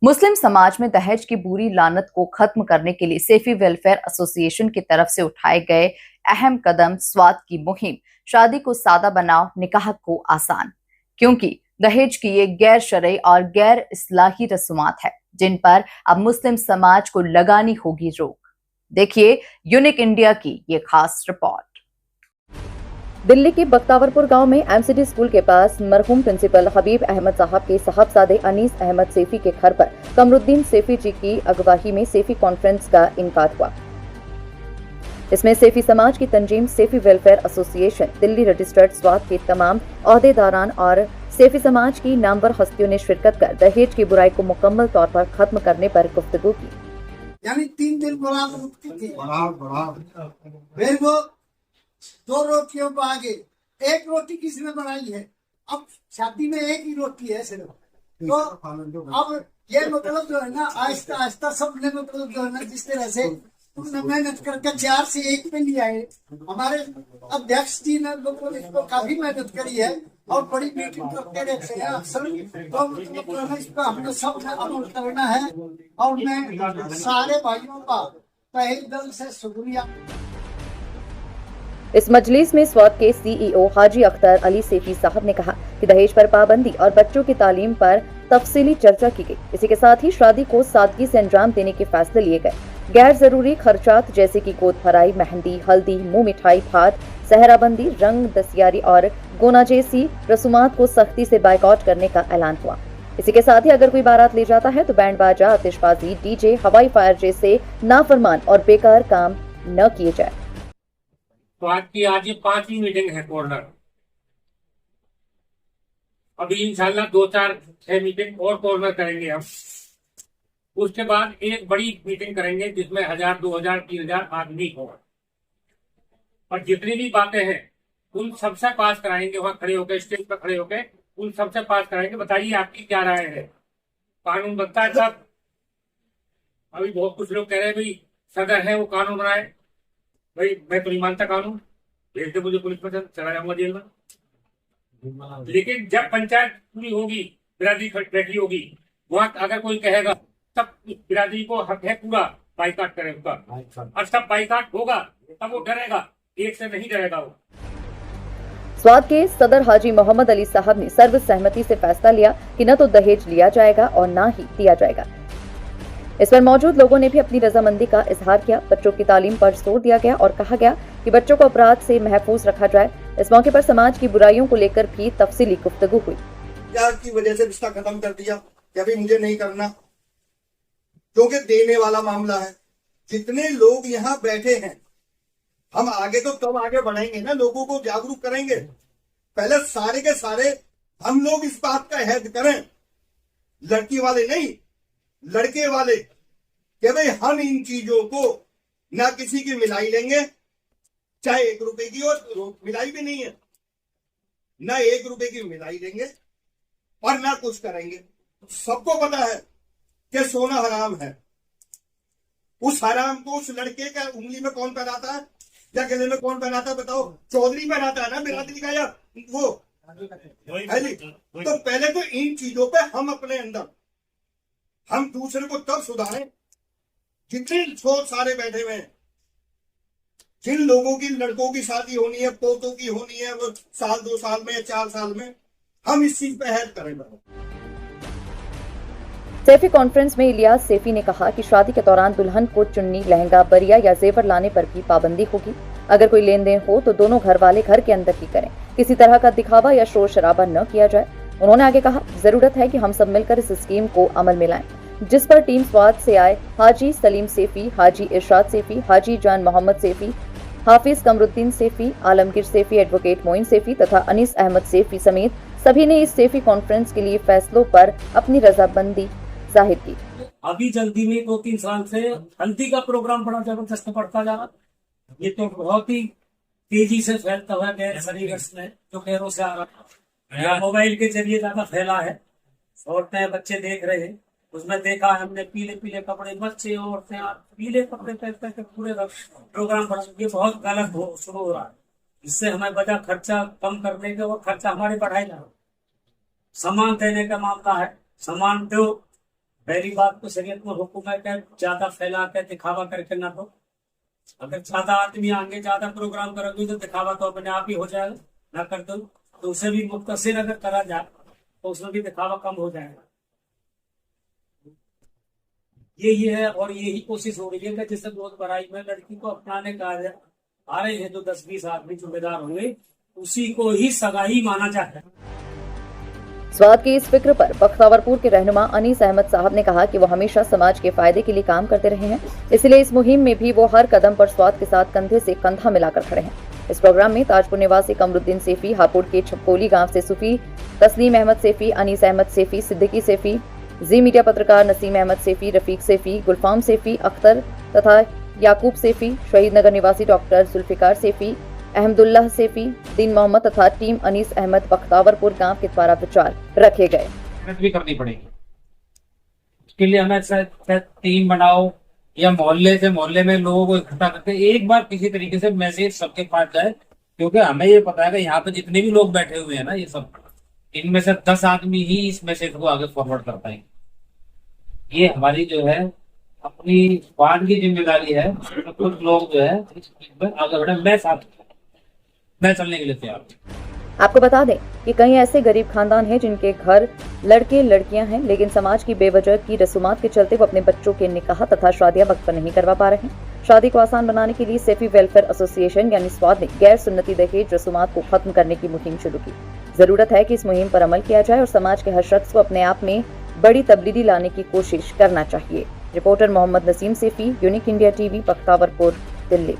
मुस्लिम समाज में दहेज की बुरी लानत को खत्म करने के लिए सैफी वेलफेयर एसोसिएशन की तरफ से उठाए गए अहम कदम स्वात की मुहिम शादी को सादा बनाओ निकाह को आसान, क्योंकि दहेज की ये गैर शरई और गैर इस्लाही रसूमात है जिन पर अब मुस्लिम समाज को लगानी होगी रोक। देखिए यूनिक इंडिया की ये खास रिपोर्ट। दिल्ली के बख्तावरपुर गांव में एमसीडी स्कूल के पास मरहूम प्रिंसिपल हबीब अहमद साहब के साहबजादे अनीस अहमद सैफी के घर पर कमरुद्दीन सैफी जी की अगवाही में सैफी कॉन्फ्रेंस का इनकाद हुआ। इसमें सैफी समाज की तंजीम Saifi welfare association, Delhi registered स्वात के तमाम ओहदेदारान और सैफी समाज की नामवर हस्तियों ने शिरकत कर दहेज की बुराई को मुकम्मल तौर पर खत्म करने पर गुफ्तगू की। यानी 3 दिन बराबर उठती थी, फिर वो 2 रोटियों को आगे, एक रोटी किसने बनाई है? अब शादी में एक ही रोटी है सिर्फ। तो अब ये मतलब जो है ना, आहिस्ता आहिस्ता सबने मतलब जो है ना, जिस तरह से उन्होंने मेहनत करके 4 से 1 पे लिया है। हमारे अध्यक्ष जी ने लोगों ने इसको काफी मेहनत करी है और बड़ी मीटिंग करते रहते हैं अक्सर। तो मतलब इस पर हमने सबने अमल करना है और मैं सारे भाइयों का तहे दिल से शुक्रिया। इस मजलिस में स्वात के सीईओ हाजी अख्तर अली सैफी साहब ने कहा कि दहेज पर पाबंदी और बच्चों की तालीम पर तफसीली चर्चा की गई। इसी के साथ ही शादी को सादगी से अंजाम देने के फैसले लिए गए। गैर जरूरी खर्चात जैसे कि गोद भराई, मेहंदी, हल्दी, मुंह मिठाई, भात, सहराबंदी, रंग दसियारी और गोना जैसी रसूमात को सख्ती से बाइकआउट करने का ऐलान हुआ। इसी के साथ ही अगर कोई बारात ले जाता है तो बैंड बाजा, आतिशबाजी, डीजे, हवाई फायर जैसे नाफरमान और बेकार काम न किए जाए। तो आज की 5वीं मीटिंग है कॉर्नर। अभी इंशाल्लाह 2-4-6 मीटिंग और कॉर्नर करेंगे हम। उसके बाद एक बड़ी मीटिंग करेंगे जिसमें 1000, 2000, 3000 आदमी होगा और जितनी भी बातें हैं उन सबसे पास कराएंगे। वहां खड़े होकर, स्टेज पर खड़े होकर उन सबसे पास कराएंगे। बताइए आपकी क्या राय है? कानून बनता है सब। अभी बहुत कुछ लोग कह रहे हैं भाई सदर है वो कानून बनाए। भाई मैं तो नहीं मानता कानून, भेज दे मुझे पुलिस में, चला जाऊंगा जेल में। लेकिन जब पंचायत पूरी होगी, बिरादरी बैठी होगी, वहां अगर कोई कहेगा तब बिरादरी को हक है पूरा बाइकाट करे उसका, और सब बाइकाट होगा तब वो डरेगा, एक से नहीं डरेगा वो। स्वात के सदर हाजी मोहम्मद अली साहब ने सर्वसहमति से फैसला लिया कि न तो दहेज लिया जाएगा और न ही दिया जाएगा। इस पर मौजूद लोगों ने भी अपनी रजामंदी का इजहार किया। बच्चों की तालीम पर जोर दिया गया और कहा गया कि बच्चों को अपराध से महफूज रखा जाए। इस मौके पर समाज की बुराइयों को लेकर भी तफसीली गुफ्तगू हुई। प्यार की वजह से रिश्ता खत्म कर दिया कि अभी मुझे नहीं करना, क्योंकि देने वाला मामला है। जितने लोग यहाँ बैठे हैं, हम आगे तो तब आगे बढ़ेंगे ना, लोगों को जागरूक करेंगे। पहले सारे के सारे हम लोग इस बात का अहद करें, लड़की वाले नहीं, लड़के वाले, कि भाई हम इन चीजों को ना किसी की मिलाई लेंगे, चाहे 1 रुपए की और मिलाई भी नहीं है, ना 1 रुपए की मिलाई लेंगे और ना कुछ करेंगे। सबको पता है कि सोना हराम है। उस हराम को उस लड़के का उंगली में कौन पहनाता है या गले में कौन पहनाता है? बताओ। चौधरी पहनाता है ना बिरादरी का, या वो है जी। तो पहले तो इन चीजों पे हम अपने अंदर, हम दूसरे को तब सुधारें। जितने लोग सारे बैठे हुए हैं, जिन लोगों की लड़कों की शादी होनी है, पोतों की होनी है, वो 1 2 साल में या 4 साल में, हम इस चीज पे अहद करें। सैफी कॉन्फ्रेंस में इलियास सैफी ने कहा कि शादी के दौरान दुल्हन को चुन्नी, लहंगा, बरिया या जेवर लाने पर भी पाबंदी होगी। अगर कोई लेन देन हो तो दोनों घर वाले घर के अंदर ही करें, किसी तरह का दिखावा या शोर शराबा न किया जाए। उन्होंने आगे कहा, जरूरत है कि हम सब मिलकर इस स्कीम को अमल में लाएं, जिस पर टीम स्वात से आए हाजी सलीम सैफी, हाजी इरशाद सैफी, हाजी जान मोहम्मद सैफी, हाफिज कमरुद्दीन सैफी, आलमगीर सैफी, एडवोकेट मोइन सैफी तथा अनीस अहमद सैफी समेत सभी ने इस सैफी कॉन्फ्रेंस के लिए फैसलों पर अपनी रजामंदी जाहिर की। अभी जल्दी में 2-3 साल से हल्दी का प्रोग्राम बड़ा जबरदस्त बढ़ता जा रहा। ये तो बहुत ही तेजी से फैलता हुआ गैर शरीर में जो खैरों से आ रहा है, मोबाइल के जरिए ज्यादा फैला है। औरतें बच्चे देख रहे हैं, उसमें देखा हमने पीले पीले कपड़े, बच्चे औरतें पीले कपड़े पहन के पूरे प्रोग्राम बना। ये बहुत गलत शुरू हो रहा है। इससे हमें बचा खर्चा कम करने के और खर्चा हमारे बढ़ाए जा रहा। सामान देने का मामला है, सामान दो, पहली बात तो शरीयत में हुक्म है कि ज्यादा फैला के दिखावा करके ना दो। अगर ज्यादा आदमी आएंगे, ज्यादा प्रोग्राम करोगे तो दिखावा तो अपने आप ही हो जाएगा, ना कर दो तो उसे भी मुख्तसर अगर करा जाए तो उसमें भी दिखावा कम हो जाएगा। यही है और यही कोशिश हो रही है कि जैसे बहुत बड़ाई में लड़की को अपनाने का आ रहे हैं, जो 10-20 आदमी जिम्मेदार होंगे उसी को ही सगाई माना जाता है। स्वाद की इस फिक्र पर बख्तावरपुर के रहनुमा अनीस अहमद साहब ने कहा कि वो हमेशा समाज के फायदे के लिए काम करते रहे हैं, इसलिए इस मुहिम में भी वो हर कदम पर स्वाद के साथ कंधे से कंधा मिलाकर खड़े हैं। इस प्रोग्राम में ताजपुर निवासी कमरुद्दीन सेफी, हापुड़ के छपकोली गांव से सूफी तस्लीम अहमद सेफी, अनीस अहमद सेफी, सिद्दीकी सेफी, जी मीडिया पत्रकार नसीम अहमद सेफी, रफीक सेफी, गुलफाम सेफी, अख्तर तथा याकूब सेफी, शहीद नगर निवासी डॉक्टर जुल्फिकार सेफी, अहमदुल्लाह सेफी, दीन मोहम्मद तथा टीम अनीस अहमद बख्तावरपुर गांव के द्वारा विचार रखे गए। मेहनत भी करनी पड़ेगी, उसके लिए हमें टीम बनाओ या मोहल्ले में लोगों को इकट्ठा करके एक बार किसी तरीके से मैसेज सबके पास जाए, क्योंकि हमें ये पता है कि यहाँ पे जितने भी लोग बैठे हुए हैं ना, ये सब इनमें से 10 आदमी ही इस मैसेज को आगे फॉरवर्ड कर पाएंगे। ये हमारी जो है अपनी वार्ड की जिम्मेदारी है। तो कुछ लोग जो है आगे बढ़े, मैं चलने के लिए तैयार हूँ। आपको बता दें कि कई ऐसे गरीब खानदान हैं जिनके घर लड़के लड़कियां हैं, लेकिन समाज की बेवजह की रसूमात के चलते वो अपने बच्चों के निकाह तथा शादियां वक्त पर नहीं करवा पा रहे हैं। शादी को आसान बनाने के लिए सेफी वेलफेयर एसोसिएशन यानी स्वाद ने गैर सुन्नती दहेज रसूमात को खत्म करने की मुहिम शुरू की। जरूरत है कि इस मुहिम पर अमल किया जाए और समाज के हर शख्स को अपने आप में बड़ी तब्दीली लाने की कोशिश करना चाहिए। Reporter Mohammad Naseem Saifi, unique India TV, Bakhtawarpur, Delhi.